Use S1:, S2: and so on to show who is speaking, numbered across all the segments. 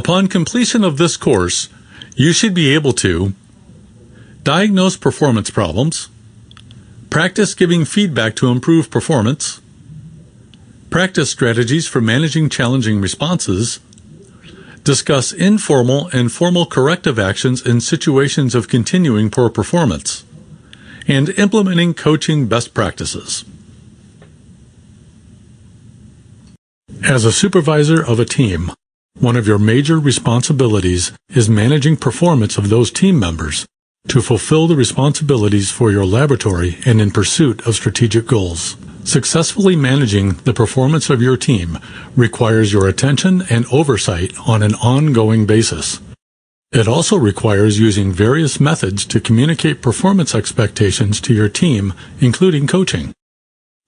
S1: Upon completion of this course, you should be able to diagnose performance problems, practice giving feedback to improve performance, practice strategies for managing challenging responses, discuss informal and formal corrective actions in situations of continuing poor performance, and implementing coaching best practices. As a supervisor of a team, one of your major responsibilities is managing performance of those team members to fulfill the responsibilities for your laboratory and in pursuit of strategic goals. Successfully managing the performance of your team requires your attention and oversight on an ongoing basis. It also requires using various methods to communicate performance expectations to your team, including coaching.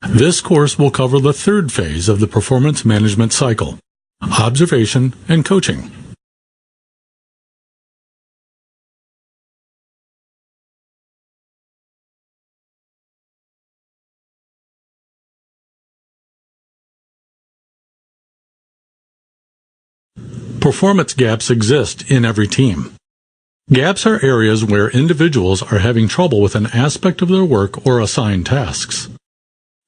S1: This course will cover the third phase of the performance management cycle: observation and coaching. Performance gaps exist in every team. Gaps are areas where individuals are having trouble with an aspect of their work or assigned tasks.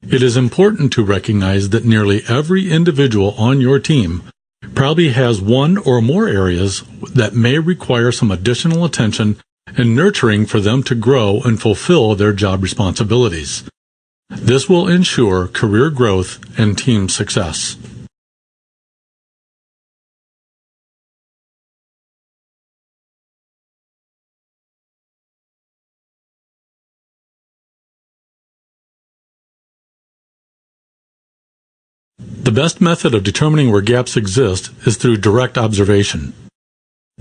S1: It is important to recognize that nearly every individual on your team probably has one or more areas that may require some additional attention and nurturing for them to grow and fulfill their job responsibilities. This will ensure career growth and team success. The best method of determining where gaps exist is through direct observation.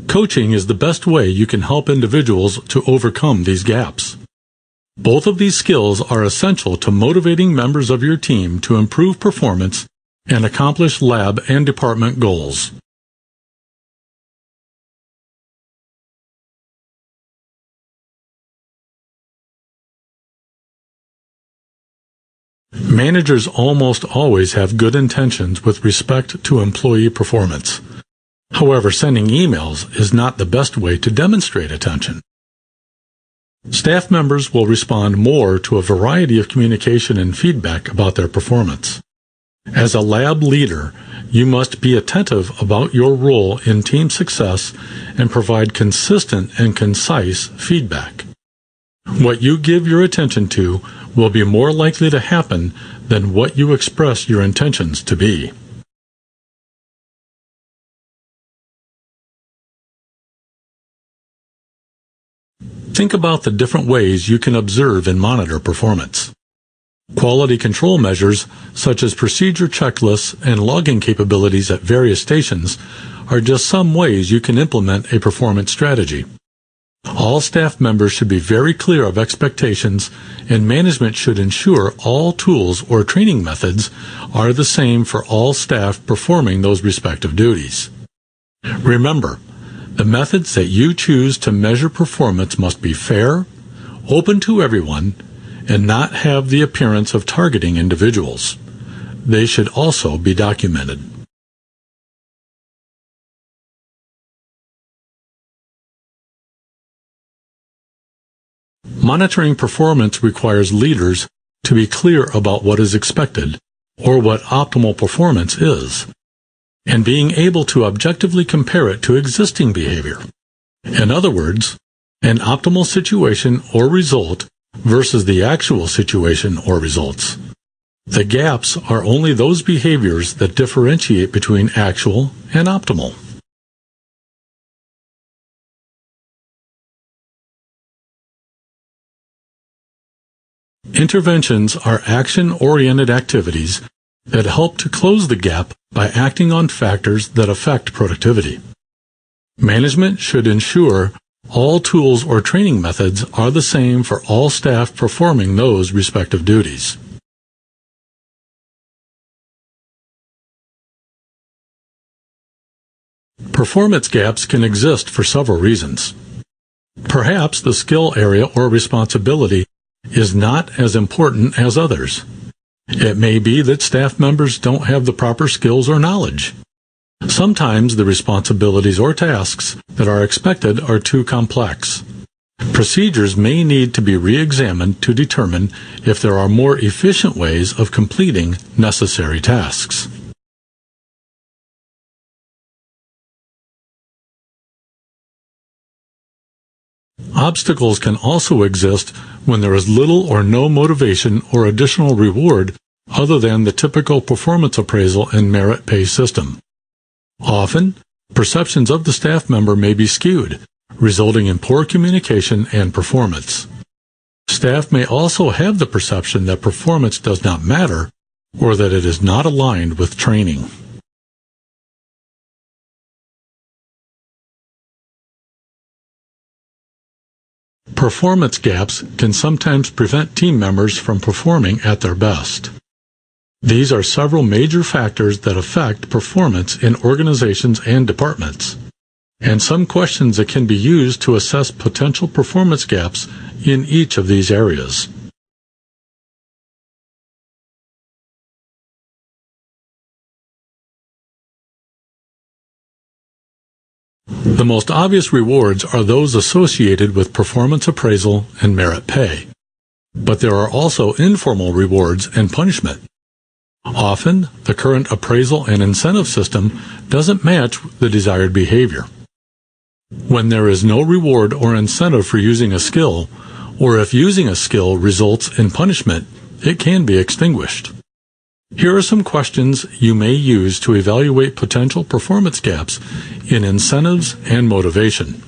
S1: Coaching is the best way you can help individuals to overcome these gaps. Both of these skills are essential to motivating members of your team to improve performance and accomplish lab and department goals. Managers almost always have good intentions with respect to employee performance. However, sending emails is not the best way to demonstrate attention. Staff members will respond more to a variety of communication and feedback about their performance. As a lab leader, you must be attentive about your role in team success and provide consistent and concise feedback. What you give your attention to will be more likely to happen than what you express your intentions to be. Think about the different ways you can observe and monitor performance. Quality control measures, such as procedure checklists and logging capabilities at various stations, are just some ways you can implement a performance strategy. All staff members should be very clear of expectations, and management should ensure all tools or training methods are the same for all staff performing those respective duties. Remember, the methods that you choose to measure performance must be fair, open to everyone, and not have the appearance of targeting individuals. They should also be documented. Monitoring performance requires leaders to be clear about what is expected, or what optimal performance is, and being able to objectively compare it to existing behavior. In other words, an optimal situation or result versus the actual situation or results. The gaps are only those behaviors that differentiate between actual and optimal. Interventions are action-oriented activities that help to close the gap by acting on factors that affect productivity. Management should ensure all tools or training methods are the same for all staff performing those respective duties. Performance gaps can exist for several reasons. Perhaps the skill area or responsibility is not as important as others. It may be that staff members don't have the proper skills or knowledge. Sometimes the responsibilities or tasks that are expected are too complex. Procedures may need to be re-examined to determine if there are more efficient ways of completing necessary tasks. Obstacles can also exist when there is little or no motivation or additional reward other than the typical performance appraisal and merit pay system. Often, perceptions of the staff member may be skewed, resulting in poor communication and performance. Staff may also have the perception that performance does not matter or that it is not aligned with training. Performance gaps can sometimes prevent team members from performing at their best. These are several major factors that affect performance in organizations and departments, and some questions that can be used to assess potential performance gaps in each of these areas. The most obvious rewards are those associated with performance appraisal and merit pay. But there are also informal rewards and punishment. Often, the current appraisal and incentive system doesn't match the desired behavior. When there is no reward or incentive for using a skill, or if using a skill results in punishment, it can be extinguished. Here are some questions you may use to evaluate potential performance gaps in incentives and motivation.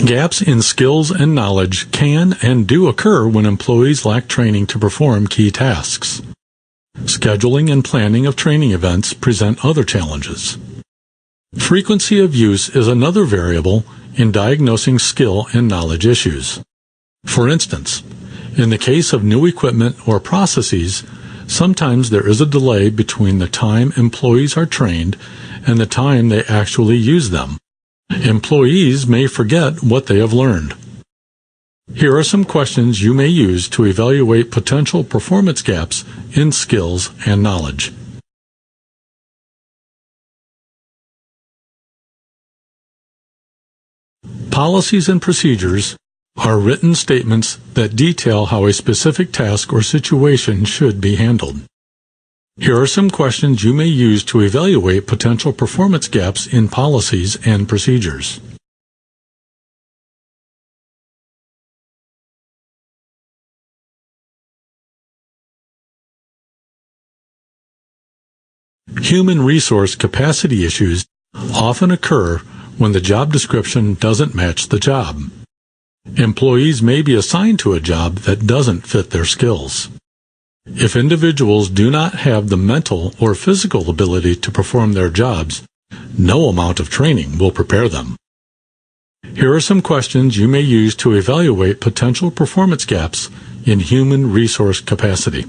S1: Gaps in skills and knowledge can and do occur when employees lack training to perform key tasks. Scheduling and planning of training events present other challenges. Frequency of use is another variable in diagnosing skill and knowledge issues. For instance, in the case of new equipment or processes, sometimes there is a delay between the time employees are trained and the time they actually use them. Employees may forget what they have learned. Here are some questions you may use to evaluate potential performance gaps in skills and knowledge. Policies and procedures are written statements that detail how a specific task or situation should be handled. Here are some questions you may use to evaluate potential performance gaps in policies and procedures. Human resource capacity issues often occur when the job description doesn't match the job. Employees may be assigned to a job that doesn't fit their skills. If individuals do not have the mental or physical ability to perform their jobs, no amount of training will prepare them. Here are some questions you may use to evaluate potential performance gaps in human resource capacity.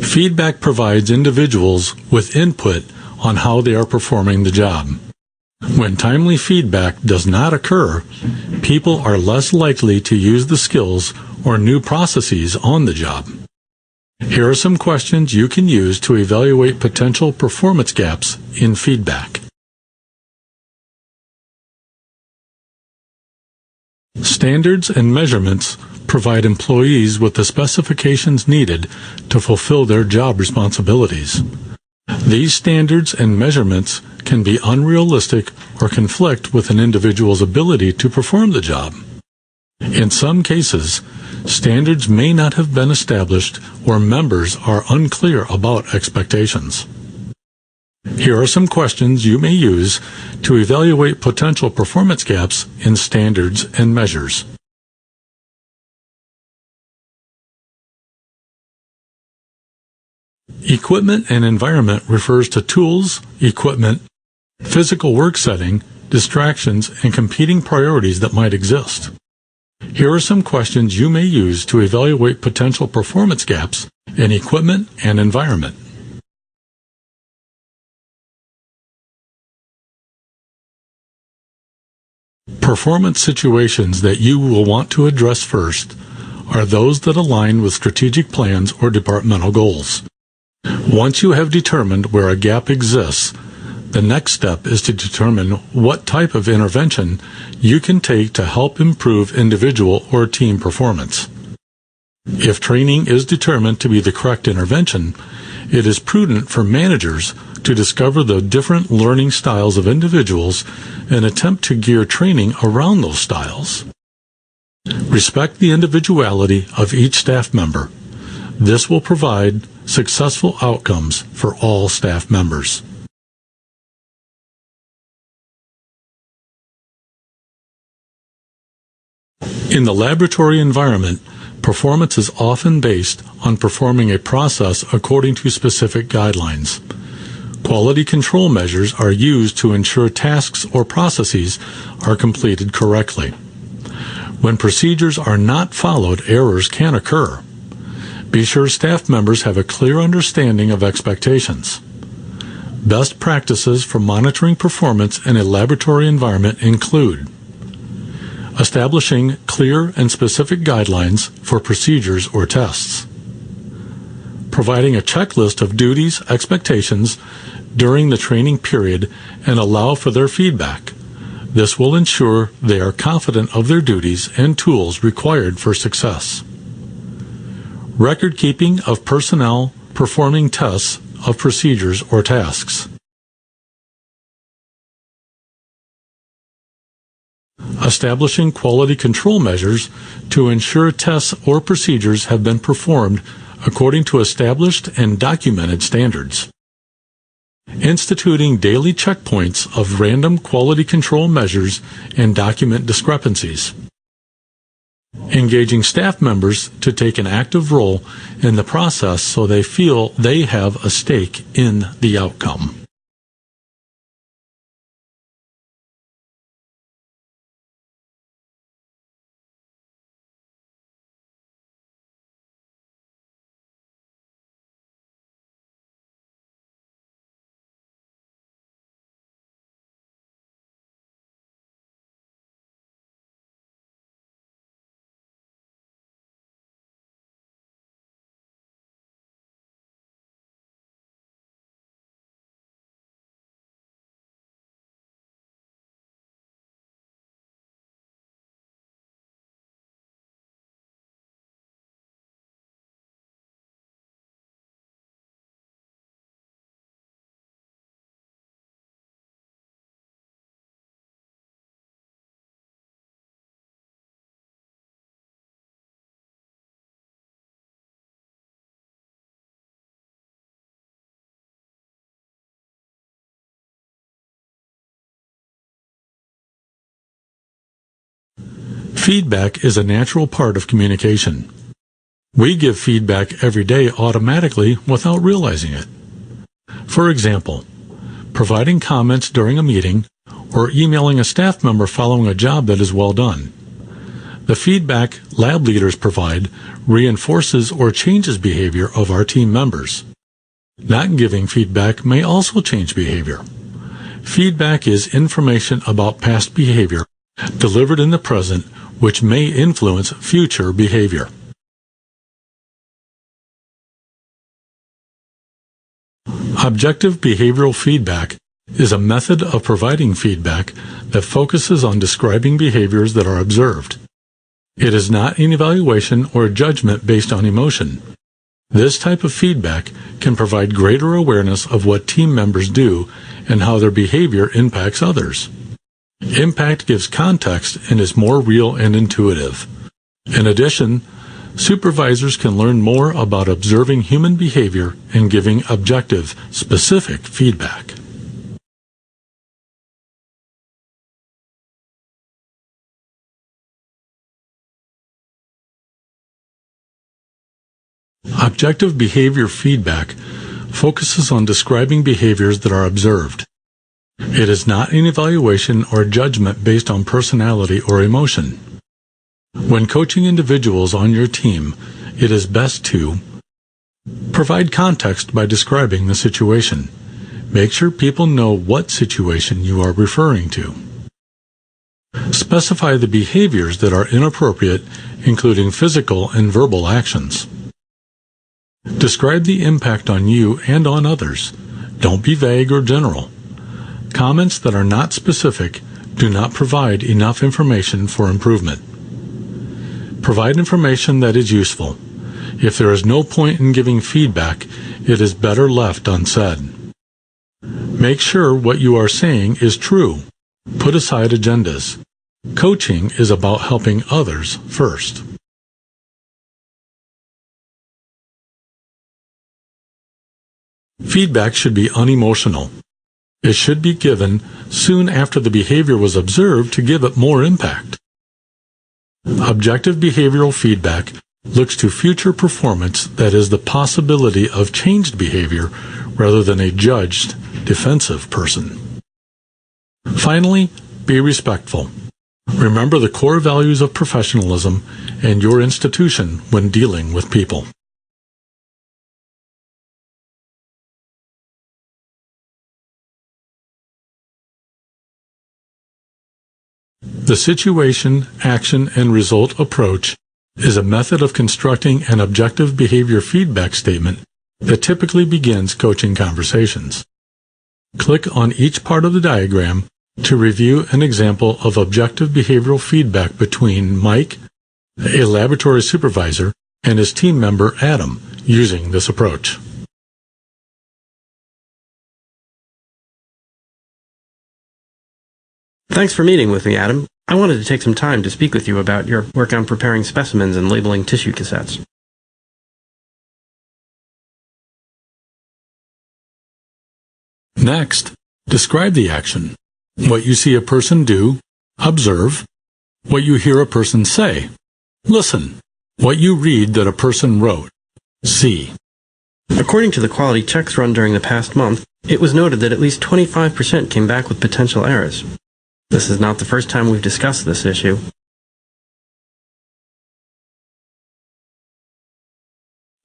S1: Feedback provides individuals with input on how they are performing the job. When timely feedback does not occur, people are less likely to use the skills or new processes on the job. Here are some questions you can use to evaluate potential performance gaps in feedback. Standards and measurements provide employees with the specifications needed to fulfill their job responsibilities. These standards and measurements can be unrealistic or conflict with an individual's ability to perform the job. In some cases, standards may not have been established or members are unclear about expectations. Here are some questions you may use to evaluate potential performance gaps in standards and measures. Equipment and environment refers to tools, equipment, physical work setting, distractions, and competing priorities that might exist. Here are some questions you may use to evaluate potential performance gaps in equipment and environment. Performance situations that you will want to address first are those that align with strategic plans or departmental goals. Once you have determined where a gap exists, the next step is to determine what type of intervention you can take to help improve individual or team performance. If training is determined to be the correct intervention, it is prudent for managers to discover the different learning styles of individuals and attempt to gear training around those styles. Respect the individuality of each staff member. This will provide successful outcomes for all staff members. In the laboratory environment, performance is often based on performing a process according to specific guidelines. Quality control measures are used to ensure tasks or processes are completed correctly. When procedures are not followed, errors can occur. Be sure staff members have a clear understanding of expectations. Best practices for monitoring performance in a laboratory environment include establishing clear and specific guidelines for procedures or tests, providing a checklist of duties, expectations during the training period and allow for their feedback. This will ensure they are confident of their duties and tools required for success. Record keeping of personnel performing tests of procedures or tasks. Establishing quality control measures to ensure tests or procedures have been performed according to established and documented standards. Instituting daily checkpoints of random quality control measures and document discrepancies. Engaging staff members to take an active role in the process so they feel they have a stake in the outcome. Feedback is a natural part of communication. We give feedback every day automatically without realizing it. For example, providing comments during a meeting or emailing a staff member following a job that is well done. The feedback lab leaders provide reinforces or changes behavior of our team members. Not giving feedback may also change behavior. Feedback is information about past behavior delivered in the present, which may influence future behavior. Objective behavioral feedback is a method of providing feedback that focuses on describing behaviors that are observed. It is not an evaluation or judgment based on emotion. This type of feedback can provide greater awareness of what team members do and how their behavior impacts others. Impact gives context and is more real and intuitive. In addition, supervisors can learn more about observing human behavior and giving objective, specific feedback. Objective behavior feedback focuses on describing behaviors that are observed. It is not an evaluation or judgment based on personality or emotion. When coaching individuals on your team, it is best to provide context by describing the situation. Make sure people know what situation you are referring to. Specify the behaviors that are inappropriate, including physical and verbal actions. Describe the impact on you and on others. Don't be vague or general. Comments that are not specific do not provide enough information for improvement. Provide information that is useful. If there is no point in giving feedback, it is better left unsaid. Make sure what you are saying is true. Put aside agendas. Coaching is about helping others first. Feedback should be unemotional. It should be given soon after the behavior was observed to give it more impact. Objective behavioral feedback looks to future performance, that is, the possibility of changed behavior rather than a judged, defensive person. Finally, be respectful. Remember the core values of professionalism and your institution when dealing with people. The situation, action, and result approach is a method of constructing an objective behavior feedback statement that typically begins coaching conversations. Click on each part of the diagram to review an example of objective behavioral feedback between Mike, a laboratory supervisor, and his team member Adam using this approach.
S2: Thanks for meeting with me, Adam. I wanted to take some time to speak with you about your work on preparing specimens and labeling tissue cassettes.
S1: Next, describe the action. What you see a person do, observe. What you hear a person say, listen. What you read that a person wrote, see.
S2: According to the quality checks run during the past month, it was noted that at least 25% came back with potential errors. This is not the first time we've discussed this issue.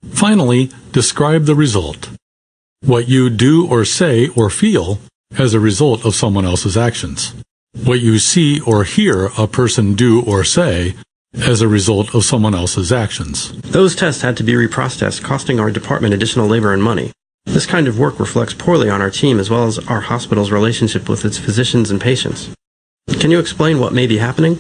S1: Finally, describe the result. What you do or say or feel as a result of someone else's actions. What you see or hear a person do or say as a result of someone else's actions.
S2: Those tests had to be reprocessed, costing our department additional labor and money. This kind of work reflects poorly on our team as well as our hospital's relationship with its physicians and patients. Can you explain what may be happening?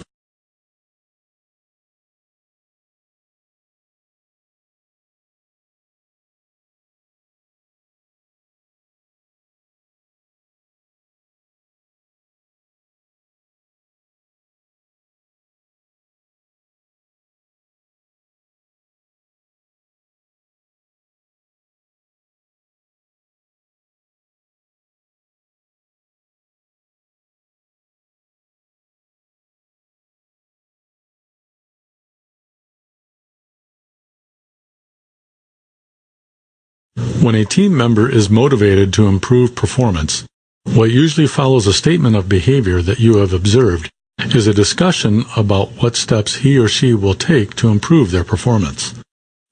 S1: When a team member is motivated to improve performance, what usually follows a statement of behavior that you have observed is a discussion about what steps he or she will take to improve their performance.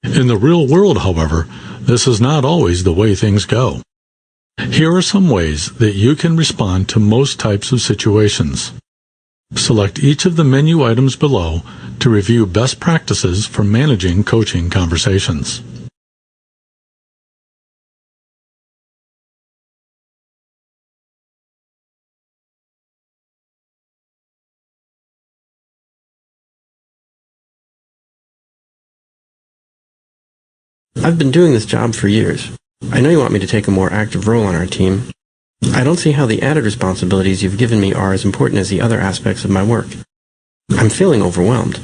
S1: In the real world, however, this is not always the way things go. Here are some ways that you can respond to most types of situations. Select each of the menu items below to review best practices for managing coaching conversations.
S2: I've been doing this job for years. I know you want me to take a more active role on our team. I don't see how the added responsibilities you've given me are as important as the other aspects of my work. I'm feeling overwhelmed.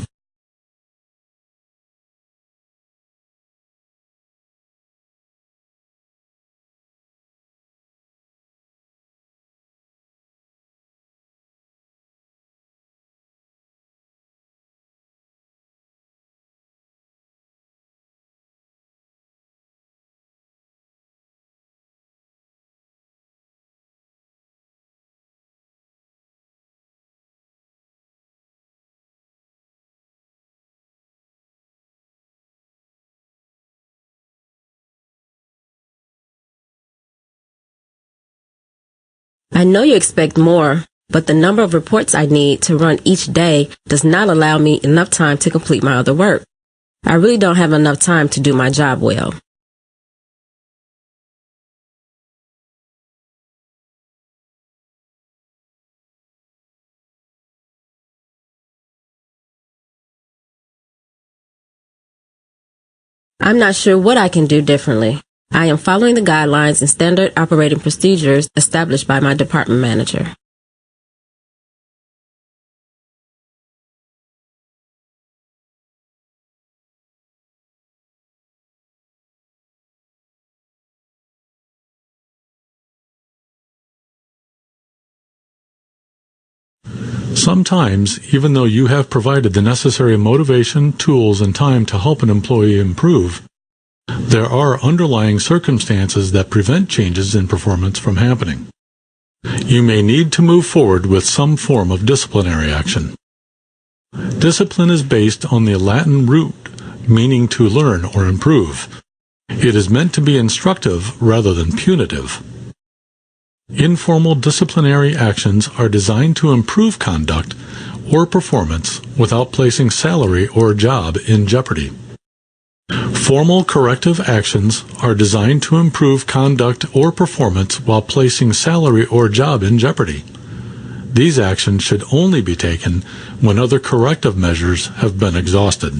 S3: I know you expect more, but the number of reports I need to run each day does not allow me enough time to complete my other work. I really don't have enough time to do my job well. I'm not sure what I can do differently. I am following the guidelines and standard operating procedures established by my department manager.
S1: Sometimes, even though you have provided the necessary motivation, tools, and time to help an employee improve, there are underlying circumstances that prevent changes in performance from happening. You may need to move forward with some form of disciplinary action. Discipline is based on the Latin root meaning to learn or improve. It is meant to be instructive rather than punitive. Informal disciplinary actions are designed to improve conduct or performance without placing salary or job in jeopardy. Formal corrective actions are designed to improve conduct or performance while placing salary or job in jeopardy. These actions should only be taken when other corrective measures have been exhausted.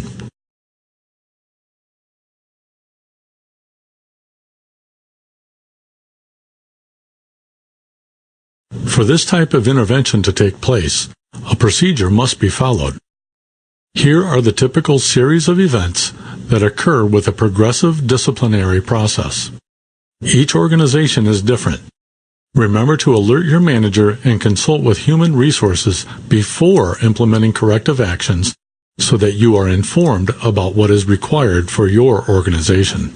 S1: For this type of intervention to take place, a procedure must be followed. Here are the typical series of events that occur with a progressive disciplinary process. Each organization is different. Remember to alert your manager and consult with human resources before implementing corrective actions so that you are informed about what is required for your organization.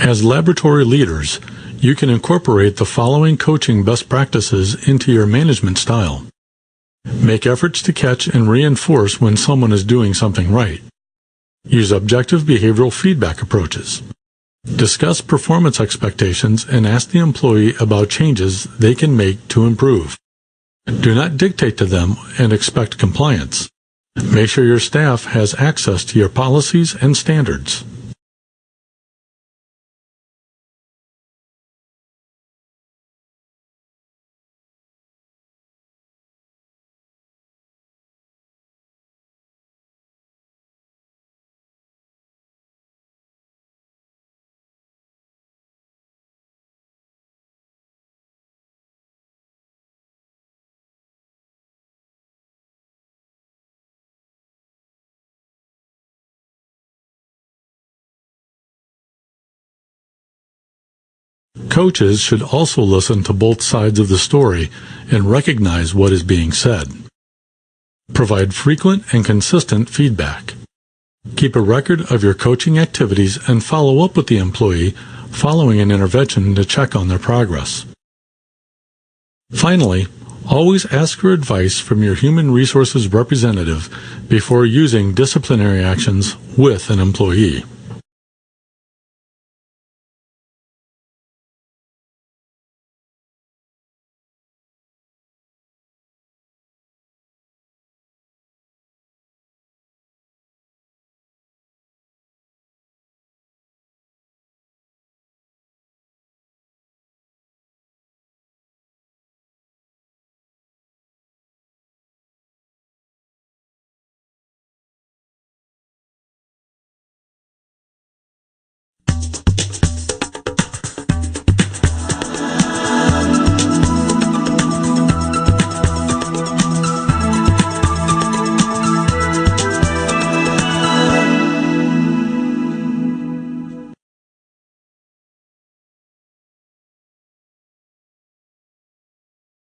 S1: As laboratory leaders, you can incorporate the following coaching best practices into your management style. Make efforts to catch and reinforce when someone is doing something right. Use objective behavioral feedback approaches. Discuss performance expectations and ask the employee about changes they can make to improve. Do not dictate to them and expect compliance. Make sure your staff has access to your policies and standards. Coaches should also listen to both sides of the story and recognize what is being said. Provide frequent and consistent feedback. Keep a record of your coaching activities and follow up with the employee following an intervention to check on their progress. Finally, always ask for advice from your human resources representative before using disciplinary actions with an employee.